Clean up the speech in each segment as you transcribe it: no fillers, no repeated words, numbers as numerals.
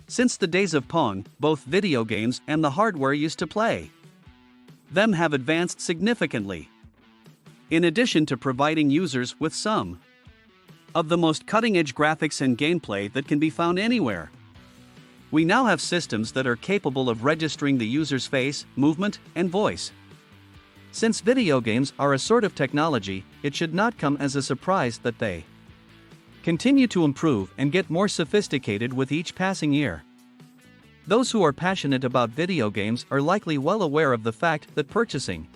Since the days of Pong, both video games and the hardware used to play them have advanced significantly. In addition to providing users with some of the most cutting-edge graphics and gameplay that can be found anywhere, we now have systems that are capable of registering the user's face, movement, and voice. Since video games are a sort of technology, it should not come as a surprise that they continue to improve and get more sophisticated with each passing year. Those who are passionate about video games are likely well aware of the fact that purchasing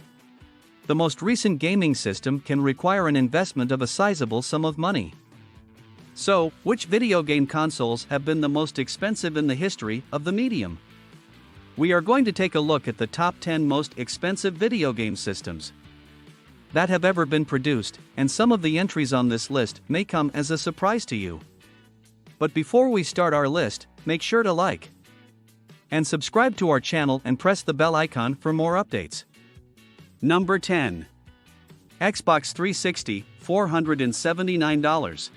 the most recent gaming system can require an investment of a sizable sum of money. So, which video game consoles have been the most expensive in the history of the medium? We are going to take a look at the top 10 most expensive video game systems that have ever been produced, and some of the entries on this list may come as a surprise to you. But before we start our list, make sure to like and subscribe to our channel and press the bell icon for more updates. Number 10. Xbox 360, $479.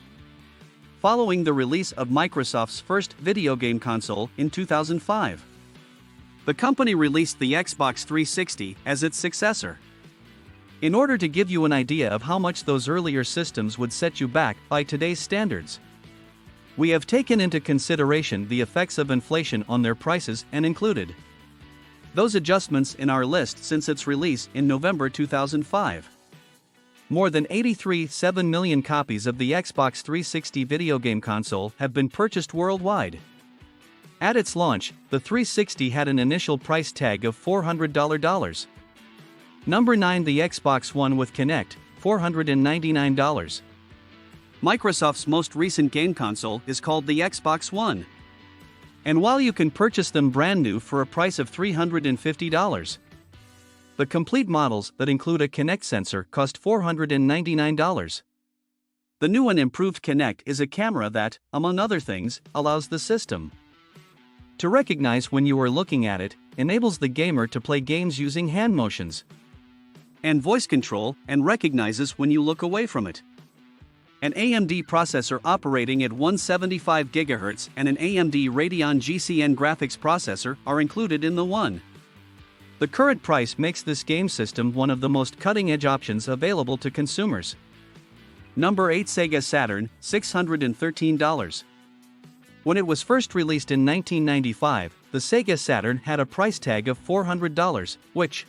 Following the release of Microsoft's first video game console in 2005, the company released the Xbox 360 as its successor. In order to give you an idea of how much those earlier systems would set you back by today's standards, we have taken into consideration the effects of inflation on their prices and included those adjustments in our list since its release in November 2005. More than 83.7 million copies of the Xbox 360 video game console have been purchased worldwide. At its launch, the 360 had an initial price tag of $400. Number 9. The Xbox One with Kinect, $499. Microsoft's most recent game console is called the Xbox One. And while you can purchase them brand new for a price of $350, the complete models that include a Kinect sensor cost $499. The new and improved Kinect is a camera that, among other things, allows the system to recognize when you are looking at it, enables the gamer to play games using hand motions and voice control, and recognizes when you look away from it. An AMD processor operating at 175 GHz and an AMD Radeon GCN graphics processor are included in the One. The current price makes this game system one of the most cutting-edge options available to consumers. Number 8. Sega Saturn, $613. When it was first released in 1995, the Sega Saturn had a price tag of $400, which,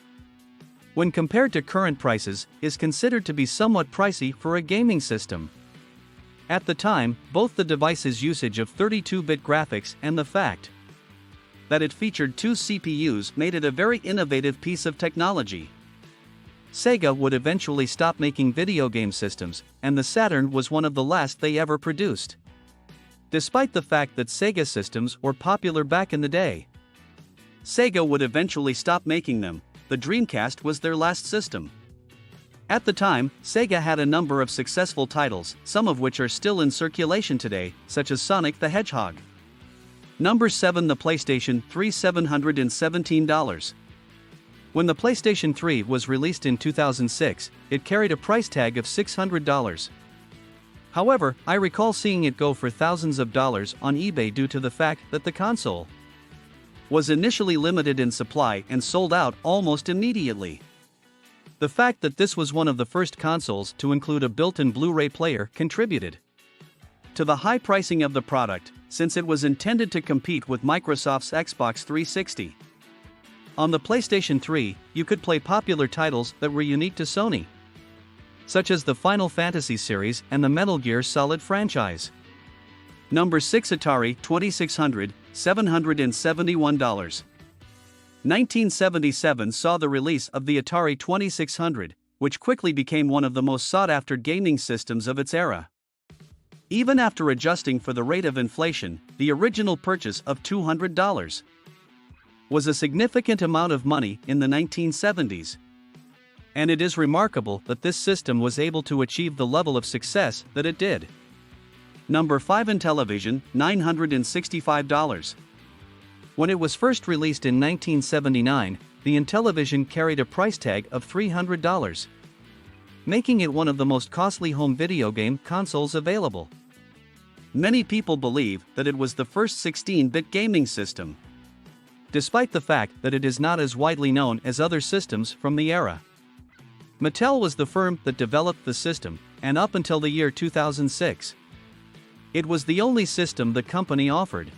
when compared to current prices, is considered to be somewhat pricey for a gaming system. At the time, both the device's usage of 32-bit graphics and the fact that it featured 2 CPUs made it a very innovative piece of technology. Sega would eventually stop making video game systems, and the Saturn was one of the last they ever produced. Despite the fact that Sega systems were popular back in the day, Sega would eventually stop making them. The Dreamcast was their last system. At the time, Sega had a number of successful titles, some of which are still in circulation today, such as Sonic the Hedgehog. Number 7. The PlayStation 3, $717. When the PlayStation 3 was released in 2006, it carried a price tag of $600. However, I recall seeing it go for thousands of dollars on eBay due to the fact that the console was initially limited in supply and sold out almost immediately. The fact that this was one of the first consoles to include a built-in Blu-ray player contributed to the high pricing of the product, since it was intended to compete with Microsoft's Xbox 360. On the PlayStation 3, you could play popular titles that were unique to Sony, such as the Final Fantasy series and the Metal Gear Solid franchise. Number 6. Atari 2600, $771. 1977 saw the release of the Atari 2600, which quickly became one of the most sought-after gaming systems of its era. Even after adjusting for the rate of inflation, the original purchase of $200 was a significant amount of money in the 1970s. And it is remarkable that this system was able to achieve the level of success that it did. Number 5. Intellivision, $965. When it was first released in 1979, the Intellivision carried a price tag of $300, making it one of the most costly home video game consoles available. Many people believe that it was the first 16-bit gaming system, despite the fact that it is not as widely known as other systems from the era. Mattel was the firm that developed the system, and up until the year 2006, it was the only system the company offered.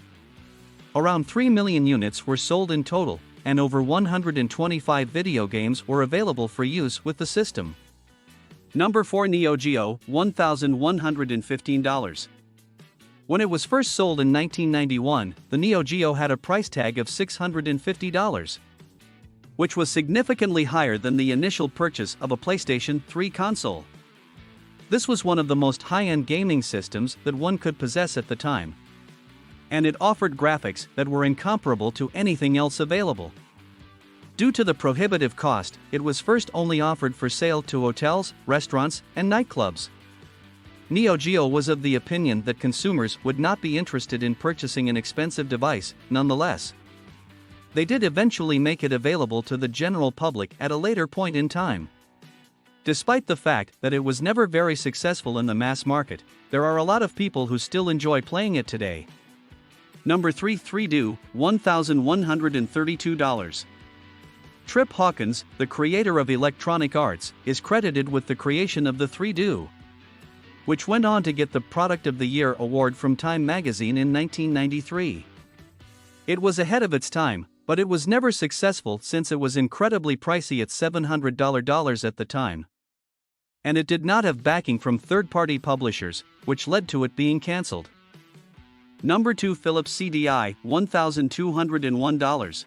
Around 3 million units were sold in total, and over 125 video games were available for use with the system. Number 4, Neo Geo, $1,115. When it was first sold in 1991, the Neo Geo had a price tag of $650, which was significantly higher than the initial purchase of a PlayStation 3 console. This was one of the most high-end gaming systems that one could possess at the time, and it offered graphics that were incomparable to anything else available. Due to the prohibitive cost, it was first only offered for sale to hotels, restaurants, and nightclubs. Neo Geo was of the opinion that consumers would not be interested in purchasing an expensive device. Nonetheless, they did eventually make it available to the general public at a later point in time. Despite the fact that it was never very successful in the mass market, there are a lot of people who still enjoy playing it today. Number 3, 3Do, $1,132. Trip Hawkins, the creator of Electronic Arts, is credited with the creation of the 3Do, which went on to get the Product of the Year award from Time magazine in 1993. It was ahead of its time, but it was never successful since it was incredibly pricey at $700 at the time, and it did not have backing from third-party publishers, which led to it being cancelled. Number 2, Philips CDI, $1,201.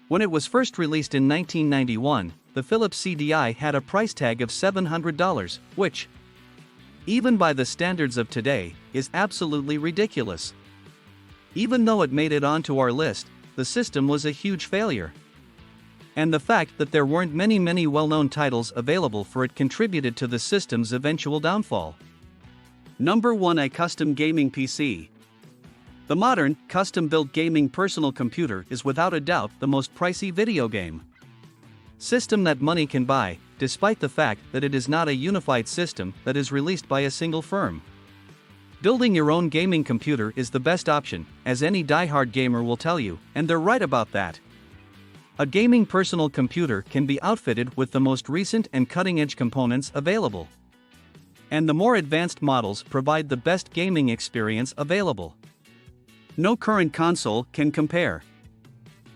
When it was first released in 1991, the Philips CDI had a price tag of $700, which, even by the standards of today, is absolutely ridiculous. Even though it made it onto our list, the system was a huge failure. And the fact that there weren't many well-known titles available for it contributed to the system's eventual downfall. Number 1, a custom gaming PC. The modern, custom-built gaming personal computer is without a doubt the most pricey video game system that money can buy, despite the fact that it is not a unified system that is released by a single firm. Building your own gaming computer is the best option, as any die-hard gamer will tell you, and they're right about that. A gaming personal computer can be outfitted with the most recent and cutting-edge components available, and the more advanced models provide the best gaming experience available. No current console can compare.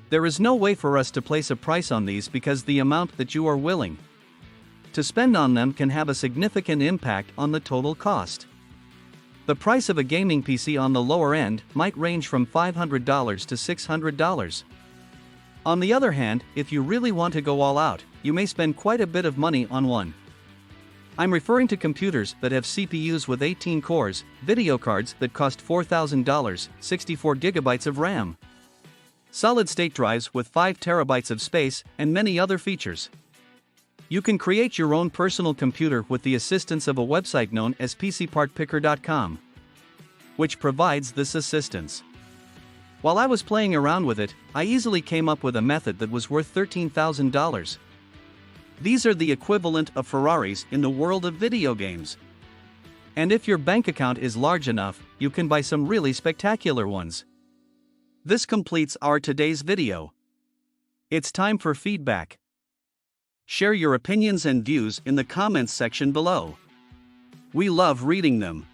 There is no way for us to place a price on these because the amount that you are willing to spend on them can have a significant impact on the total cost. The price of a gaming PC on the lower end might range from $500 to $600. On the other hand, if you really want to go all out, you may spend quite a bit of money on one. I'm referring to computers that have CPUs with 18 cores, video cards that cost $4,000, 64 gigabytes of RAM, solid-state drives with 5 terabytes of space, and many other features. You can create your own personal computer with the assistance of a website known as PCPartPicker.com, which provides this assistance. While I was playing around with it, I easily came up with a method that was worth $13,000. These are the equivalent of Ferraris in the world of video games. And if your bank account is large enough, you can buy some really spectacular ones. This completes our today's video. It's time for feedback. Share your opinions and views in the comments section below. We love reading them.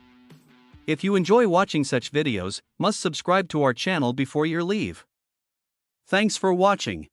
If you enjoy watching such videos, must subscribe to our channel before your leave. Thanks for watching.